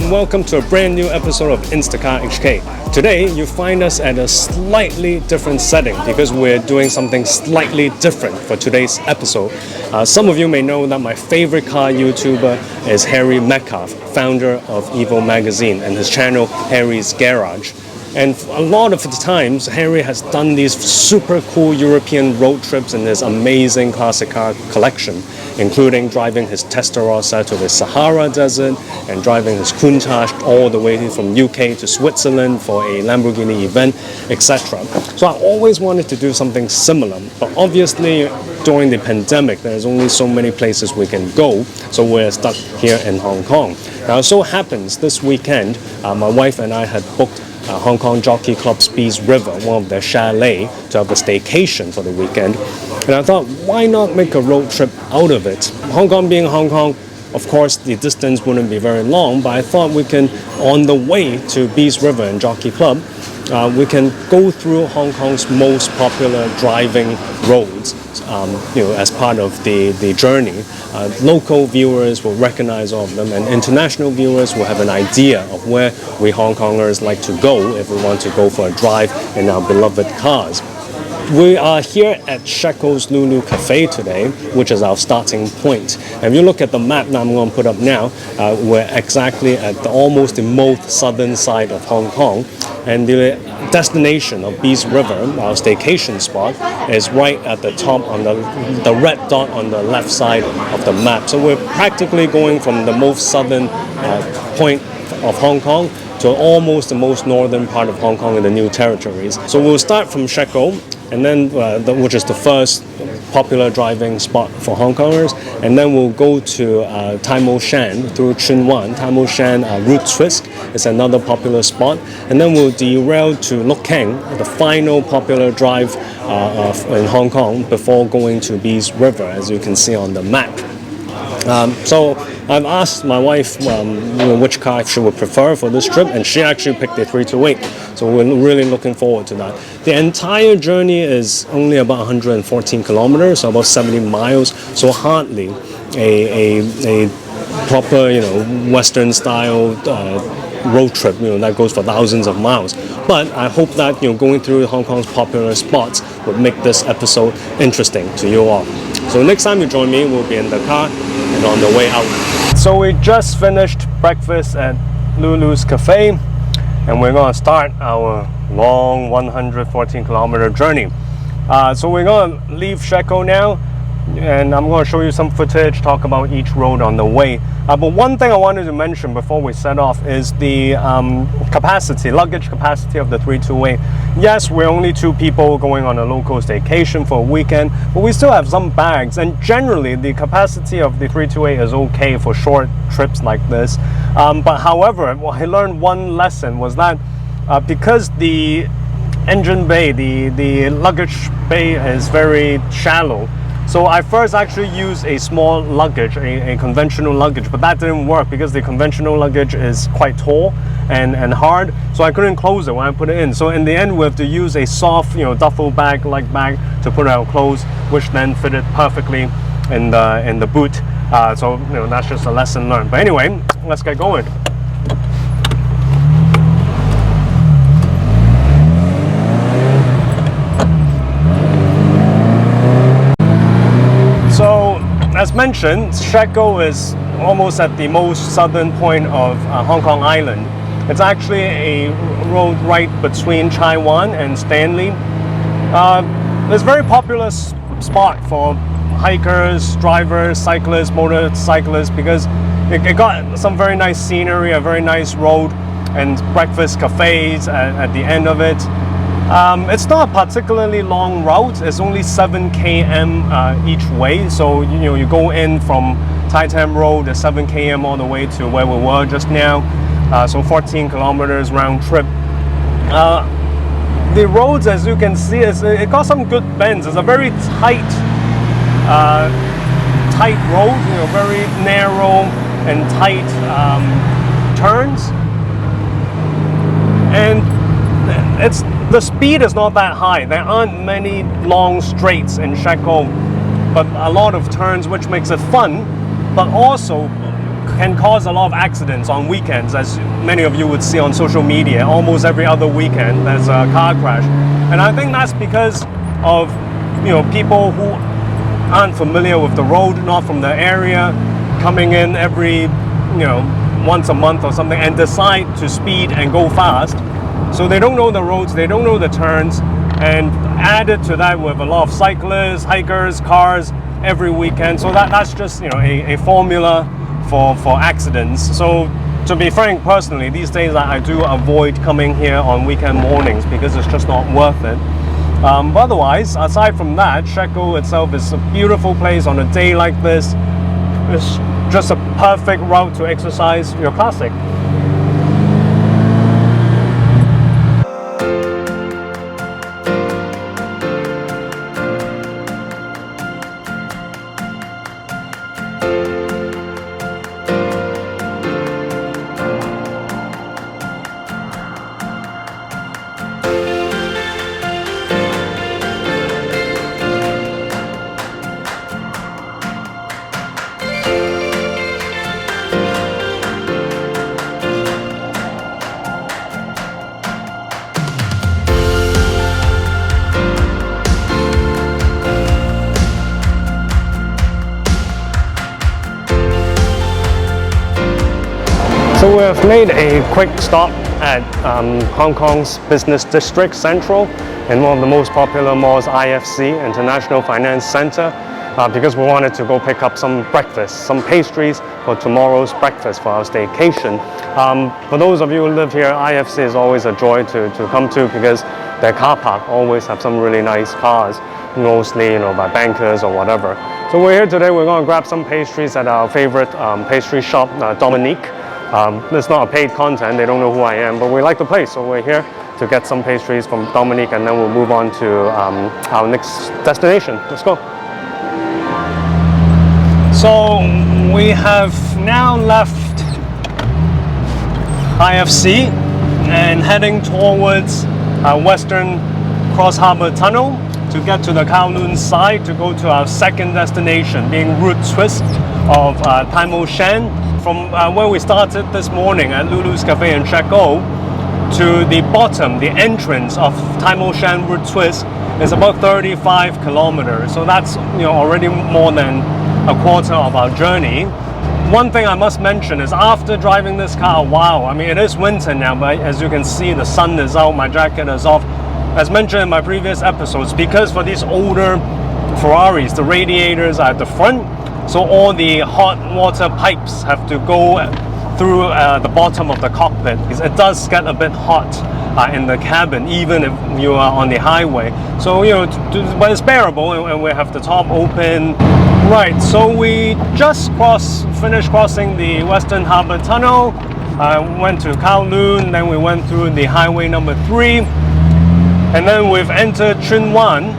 and welcome to a brand new episode of Instacarhk. Today you find us at a slightly different setting because we're doing something slightly different for today's episode. Some of you may know that my favorite car YouTuber is Harry Metcalfe, founder of Evo magazine, and his channel Harry's Garage. And a lot of the times, Harry has done these super cool European road trips in his amazing classic car collection, including driving his Testarossa to the Sahara Desert and driving his Countach all the way from UK to Switzerland for a Lamborghini event, etc. So I always wanted to do something similar, but obviously during the pandemic, there's only so many places we can go, so we're stuck here in Hong Kong. Now, it so happens this weekend, my wife and I had booked Hong Kong Jockey Club's Beas River, one of their chalet, to have a staycation for the weekend. And I thought, why not make a road trip out of it? Hong Kong being Hong Kong, of course, the distance wouldn't be very long, but I thought we can, on the way to Beas River and Jockey Club, we can go through Hong Kong's most popular driving roads, as part of the journey. Local viewers will recognize all of them, and international viewers will have an idea of where we Hong Kongers like to go if we want to go for a drive in our beloved cars. We are here at Shek O's Lulu Cafe today, which is our starting point. And if you look at the map that I'm going to put up now, we're exactly at almost the most southern side of Hong Kong. And the destination of Beas River, our staycation spot, is right at the top on the red dot on the left side of the map. So we're practically going from the most southern point of Hong Kong to almost the most northern part of Hong Kong in the New Territories. So we'll start from Shek O, and then which is the first popular driving spot for Hong Kongers, and then we'll go to Tai Mo Shan through Tsuen Wan. Tai Mo Shan Route Twisk is another popular spot, and then we'll derail to Luk Keng, the final popular drive in Hong Kong before going to Beas River, as you can see on the map. So I've asked my wife which car she would prefer for this trip, and she actually picked the 328. So we're really looking forward to that. The entire journey is only about 114 kilometers, so about 70 miles. So hardly a proper, Western style road trip, that goes for thousands of miles. But I hope that going through Hong Kong's popular spots would make this episode interesting to you all. So next time you join me, we'll be in the car and on the way out. So we just finished breakfast at Lulu's Cafe, and we're going to start our long 114 kilometer journey. So we're going to leave Shek O now, and I'm going to show you some footage, talk about each road on the way. But one thing I wanted to mention before we set off is the luggage capacity of the 328. Yes, we're only 2 people going on a local staycation for a weekend, but we still have some bags, and generally the capacity of the 328 is okay for short trips like this. But however, I learned one lesson was that because the engine bay, the luggage bay is very shallow, so I first actually used a small luggage, a conventional luggage, but that didn't work because the conventional luggage is quite tall and hard, so I couldn't close it when I put it in. So in the end, we have to use a soft, duffel bag-like bag to put our clothes, which then fitted perfectly in the boot. So that's just a lesson learned. But anyway, let's get going. As mentioned, Shek O is almost at the most southern point of Hong Kong Island. It's actually a road right between Chai Wan and Stanley. It's a very popular spot for hikers, drivers, cyclists, motorcyclists, because it got some very nice scenery, a very nice road, and breakfast cafes at the end of it. It's not a particularly long route. It's only 7 km each way. So you go in from Tai Tam Road at 7 km all the way to where we were just now. So 14 kilometers round trip. The roads, as you can see, it got some good bends. It's a very tight road. Very narrow and tight turns, and the speed is not that high. There aren't many long straights in Shek O, but a lot of turns, which makes it fun, but also can cause a lot of accidents on weekends, as many of you would see on social media. Almost every other weekend there's a car crash, and I think that's because of people who aren't familiar with the road, not from the area, coming in every once a month or something, and decide to speed and go fast. So they don't know the roads, they don't know the turns, and added to that with a lot of cyclists, hikers, cars every weekend. So that's just a formula for accidents. So to be frank, personally, these days I do avoid coming here on weekend mornings because it's just not worth it. But otherwise, aside from that, Shek O itself is a beautiful place on a day like this. It's just a perfect route to exercise your classic. So we have made a quick stop at Hong Kong's business district, Central, in one of the most popular malls, IFC, International Finance Center, because we wanted to go pick up some breakfast, some pastries for tomorrow's breakfast for our staycation. For those of you who live here, IFC is always a joy to come to because their car park always have some really nice cars, mostly by bankers or whatever. So we're here today, we're going to grab some pastries at our favorite pastry shop, Botanic. It's not a paid content, they don't know who I am, but we like the place, so we're here to get some pastries from Dominique, and then we'll move on to our next destination. Let's go. So we have now left IFC and heading towards Western Cross Harbour Tunnel to get to the Kowloon side to go to our second destination, being Route Twisk of Tai Mo Shan. From where we started this morning at Lulu's Cafe in Shek O to the bottom, the entrance of Tai Mo Shan Route Twisk is about 35 kilometers. So that's already more than a quarter of our journey. One thing I must mention is after driving this car a while, I mean it is winter now, but as you can see the sun is out, my jacket is off. As mentioned in my previous episodes, because for these older Ferraris, the radiators are at the front, so all the hot water pipes have to go through the bottom of the cockpit. It does get a bit hot in the cabin, even if you are on the highway. So but it's bearable, and we have the top open. Right, so we just finished crossing the Western Harbour Tunnel. Went to Kowloon, then we went through the highway number 3, and then we've entered Tsuen Wan,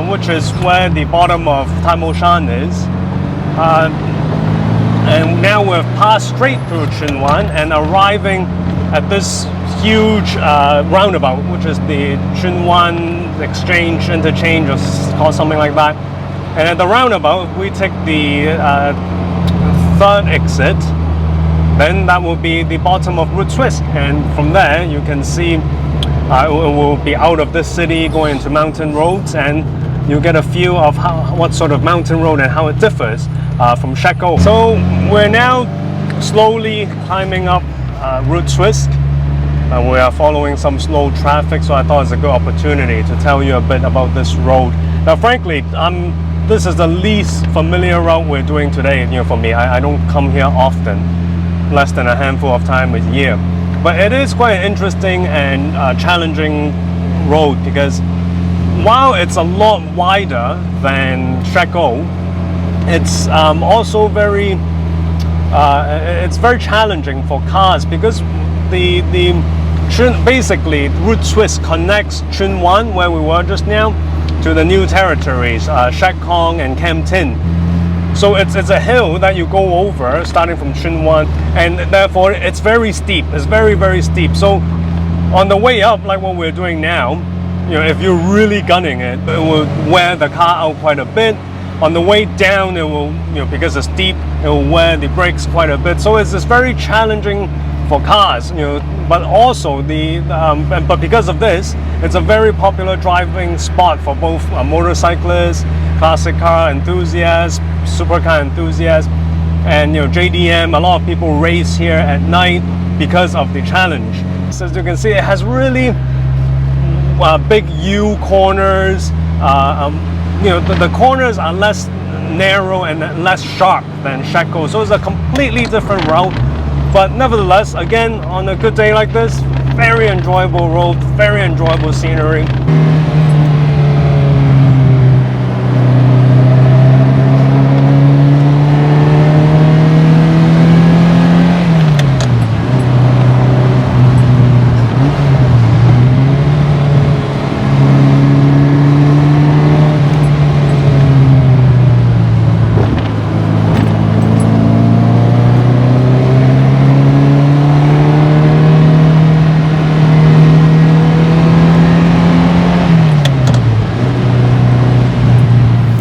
which is where the bottom of Tai Mo Shan is. And now we've passed straight through Tsuen Wan and arriving at this huge roundabout, which is the Tsuen Wan Exchange Interchange, or something like that. And at the roundabout, we take the third exit, then that will be the bottom of Route Twisk, and from there you can see it will be out of the city, going into mountain roads, and you get a feel of what sort of mountain road and how it differs from Shek O. So we're now slowly climbing up Route Twisk, and we are following some slow traffic, so I thought it's a good opportunity to tell you a bit about this road. Now frankly, this is the least familiar route we're doing today. For me, I don't come here often, less than a handful of times a year. But it is quite an interesting and challenging road, because while it's a lot wider than Shek O, it's also very challenging for cars, because basically Route Twisk connects Tsuen Wan, where we were just now, to the new territories, Shek Kong and Kam Tin. So it's a hill that you go over starting from Tsuen Wan, and therefore it's very steep. It's very, very steep. So on the way up, like what we're doing now, if you're really gunning it, it will wear the car out quite a bit. On the way down, it will, because it's steep, it will wear the brakes quite a bit. So it's very challenging for cars, but also but because of this, it's a very popular driving spot for both motorcyclists, classic car enthusiasts, supercar enthusiasts, and JDM. A lot of people race here at night because of the challenge. So as you can see, it has really big U corners. The corners are less narrow and less sharp than Shek O, so it's a completely different route. But nevertheless, again, on a good day like this, very enjoyable road, very enjoyable scenery.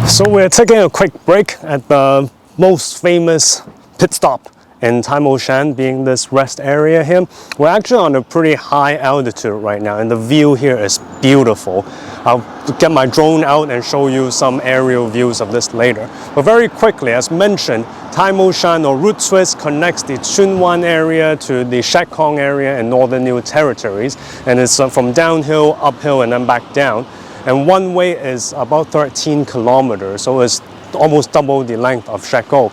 So we're taking a quick break at the most famous pit stop in Tai Mo Shan, being this rest area here. We're actually on a pretty high altitude right now, and the view here is beautiful. I'll get my drone out and show you some aerial views of this later. But very quickly, as mentioned, Tai Mo Shan or Route Twisk connects the Tsuen Wan area to the Shek Kong area in Northern New Territories, and it's from downhill, uphill, and then back down. And one way is about 13 kilometers, so it's almost double the length of Shek O.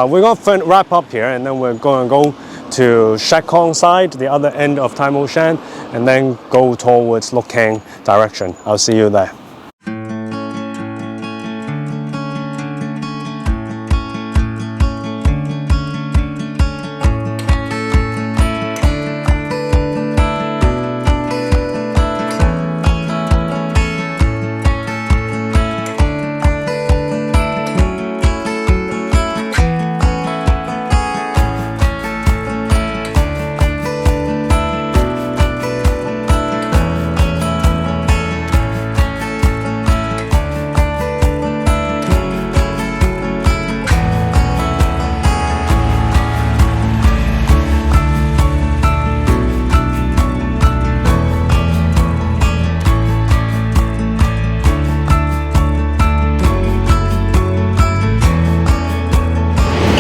We're going to wrap up here, and then we're going to go to Shek Kong side, the other end of Tai Mo Shan, and then go towards Luk Keng direction. I'll see you there.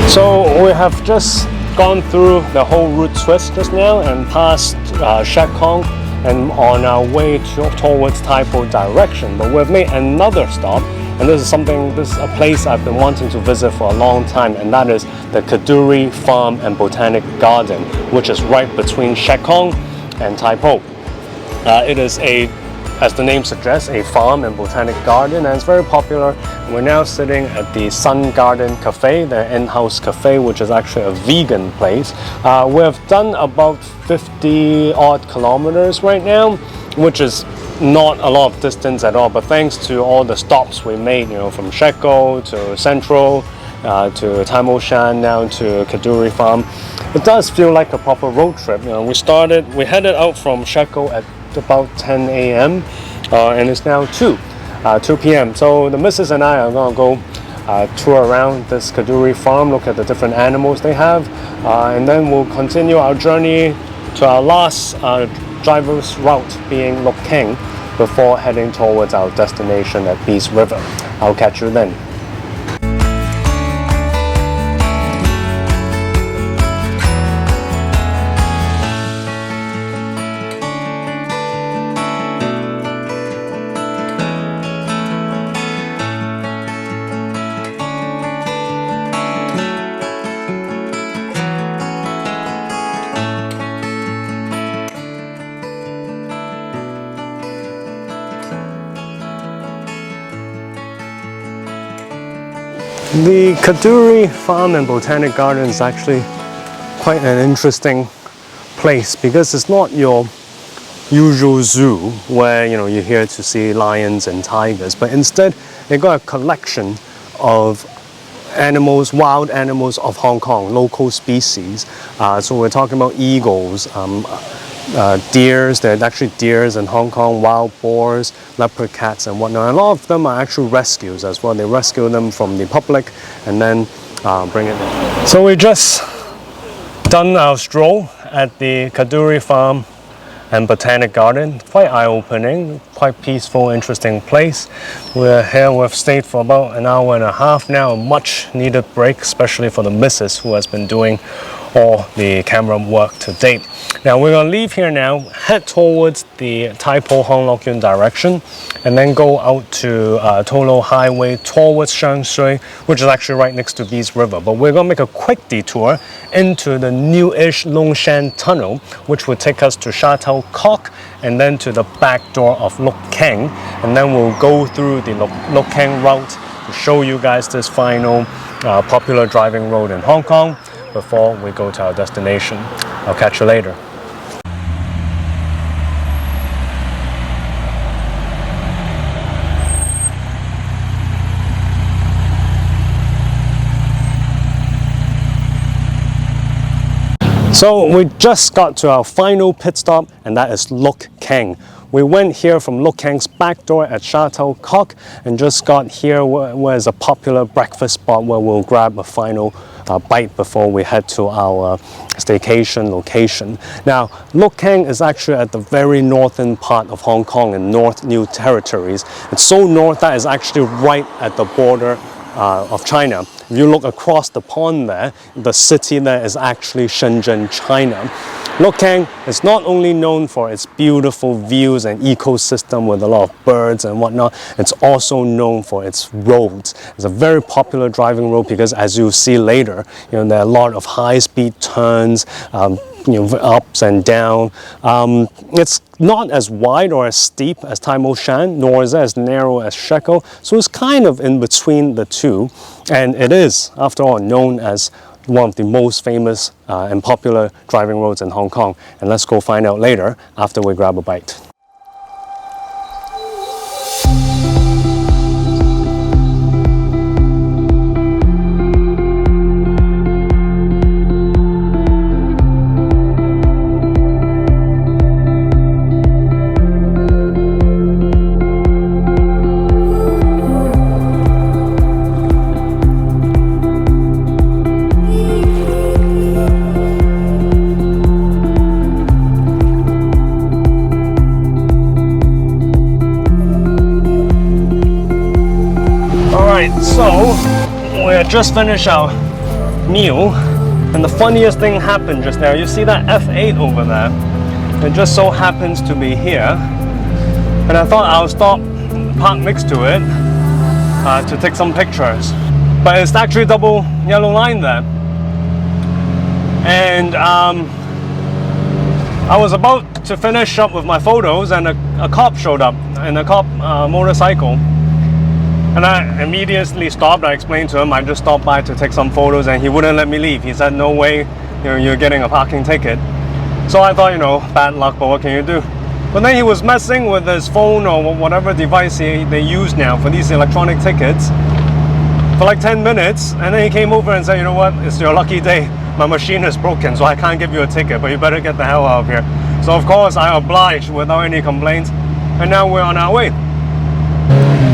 So we have just gone through the whole Route Twisk just now and passed Shek Kong and on our way towards Tai Po direction. But we've made another stop, and this is a place I've been wanting to visit for a long time, and that is the Kadoorie Farm and Botanic Garden, which is right between Shek Kong and Tai Po. It is as the name suggests, a farm and botanic garden, and it's very popular. We're now sitting at the Sun Garden Cafe, their in-house cafe, which is actually a vegan place. We've done about 50 odd kilometers right now, which is not a lot of distance at all, but thanks to all the stops we made, from Shek O to Central, to Tai Mo Shan, now to Kadoorie Farm, it does feel like a proper road trip. We headed out from Shek O at about 10 a.m. And it's now 2 p.m. So the missus and I are going to go tour around this Kadoorie farm, look at the different animals they have, and then we'll continue our journey to our last driver's route, being Luk Keng, before heading towards our destination at Beas River. I'll catch you then. The Kadoorie Farm and Botanic Garden is actually quite an interesting place because it's not your usual zoo where you're here to see lions and tigers, but instead they got a collection of animals, wild animals of Hong Kong, local species. So we're talking about eagles, deers. There are actually deers in Hong Kong, wild boars, leopard cats and whatnot. A lot of them are actual rescues as well. They rescue them from the public and then bring it in. So we just done our stroll at the Kadoorie farm and Botanic garden. Quite eye-opening, quite peaceful, interesting place. We're here, we've stayed for about an hour and a half now, a much needed break, especially for the missus who has been doing all the camera work to date. Now we're gonna leave here now, head towards the Tai Po Hong Lok Yuen direction, and then go out to Tolo Highway towards Shangshui, which is actually right next to Beas River. But we're gonna make a quick detour into the newish Longshan Tunnel, which will take us to Kadoorie and then to the back door of Luk Keng, and then we'll go through the Luk Keng route to show you guys this final popular driving road in Hong Kong before we go to our destination. I'll catch you later. So we just got to our final pit stop, and that is Luk Keng. We went here from Luk Keng's back door at Kadoorie and just got here where is a popular breakfast spot where we'll grab a final bite before we head to our staycation location. Now, Luk Keng is actually at the very northern part of Hong Kong in North New Territories. It's so north that it's actually right at the border of China. If you look across the pond there, the city there is actually Shenzhen, China. Luk Keng is not only known for its beautiful views and ecosystem with a lot of birds and whatnot, it's also known for its roads. It's a very popular driving road because, as you'll see later, there are a lot of high-speed turns, ups and down. It's not as wide or as steep as Tai Mo Shan, nor is it as narrow as Shek O, so it's kind of in between the two, and it is, after all, known as one of the most famous and popular driving roads in Hong Kong. And let's go find out later after we grab a bite. So, we just finished our meal, and the funniest thing happened just now. You see that F8 over there? It just so happens to be here, and I thought I'll stop, park next to it to take some pictures. But it's actually double yellow line there, and I was about to finish up with my photos, and a cop showed up in a cop motorcycle. And I immediately stopped. I explained to him I just stopped by to take some photos, and he wouldn't let me leave. He said, no way, you're getting a parking ticket. So I thought, bad luck, but what can you do? But then he was messing with his phone or whatever device they use now for these electronic tickets for like 10 minutes. And then he came over and said, you know what, it's your lucky day. My machine is broken, so I can't give you a ticket, but you better get the hell out of here. So of course I obliged without any complaints. And now we're on our way.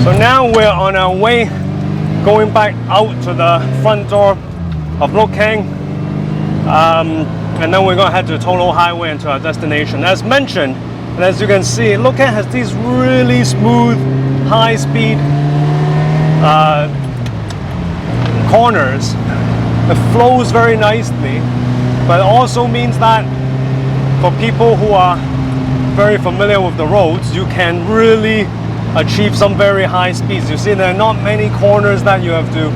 So now we're on our way, going back out to the front door of Luk Keng, and then we're going to head to Tolo Highway and to our destination. As mentioned, and as you can see, Luk Keng has these really smooth, high-speed corners. It flows very nicely, but it also means that for people who are very familiar with the roads, you can really achieve some very high speeds. You see, there are not many corners that you have to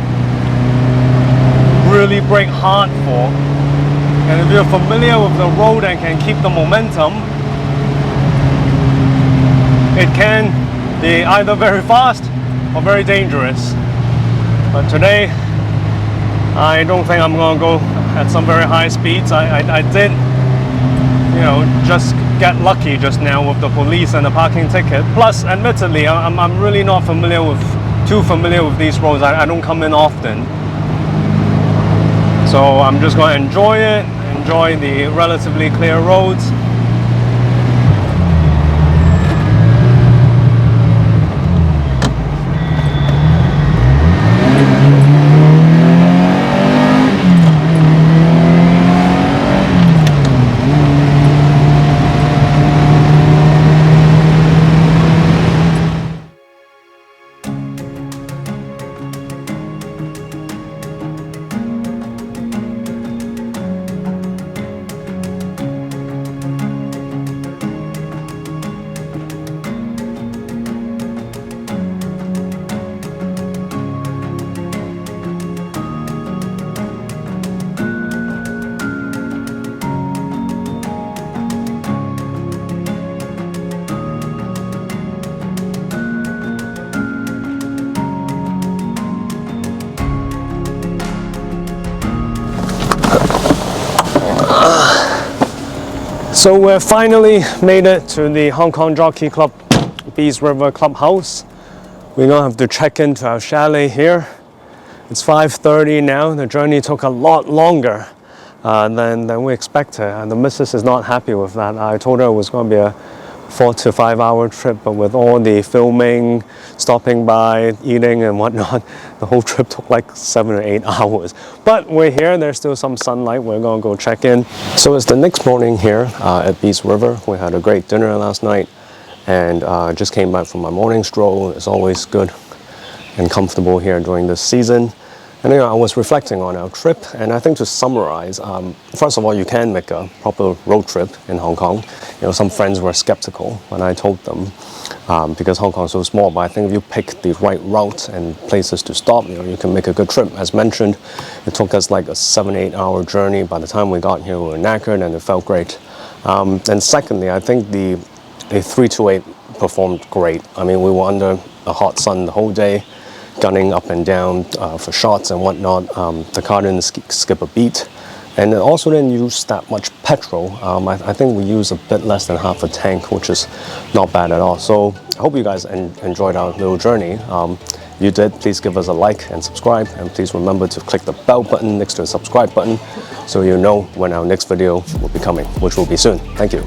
really brake hard for. And if you're familiar with the road and can keep the momentum, it can be either very fast or very dangerous. But today, I don't think I'm going to go at some very high speeds. I did, just get lucky just now with the police and the parking ticket. Plus, admittedly, I'm really not too familiar with these roads. I don't come in often. So I'm just going to enjoy it, enjoy the relatively clear roads. So we finally made it to the Hong Kong Jockey Club Beas River Clubhouse. We're gonna have to check into our chalet here. It's 5:30 now. The journey took a lot longer than we expected, and the missus is not happy with that. I told her it was going to be a 4 to 5 hour trip, but with all the filming, stopping by, eating and whatnot, the whole trip took like 7 or 8 hours. But we're here, there's still some sunlight, we're gonna go check in. So it's the next morning here at Beas River. We had a great dinner last night and just came back from my morning stroll. It's always good and comfortable here during this season. And I was reflecting on our trip, and I think to summarize, first of all, you can make a proper road trip in Hong Kong. Some friends were skeptical when I told them, because Hong Kong is so small, but I think if you pick the right route and places to stop, you can make a good trip. As mentioned, it took us like a 7-8 hour journey. By the time we got here, we were knackered and it felt great. And secondly, I think the 328 performed great. I mean, we were under a hot sun the whole day, gunning up and down for shots and whatnot. The car didn't skip a beat, and it also didn't use that much petrol. I think we used a bit less than half a tank, which is not bad at all. So I hope you guys enjoyed our little journey. If you did, please give us a like and subscribe, and please remember to click the bell button next to the subscribe button so you know when our next video will be coming, which will be soon. Thank you.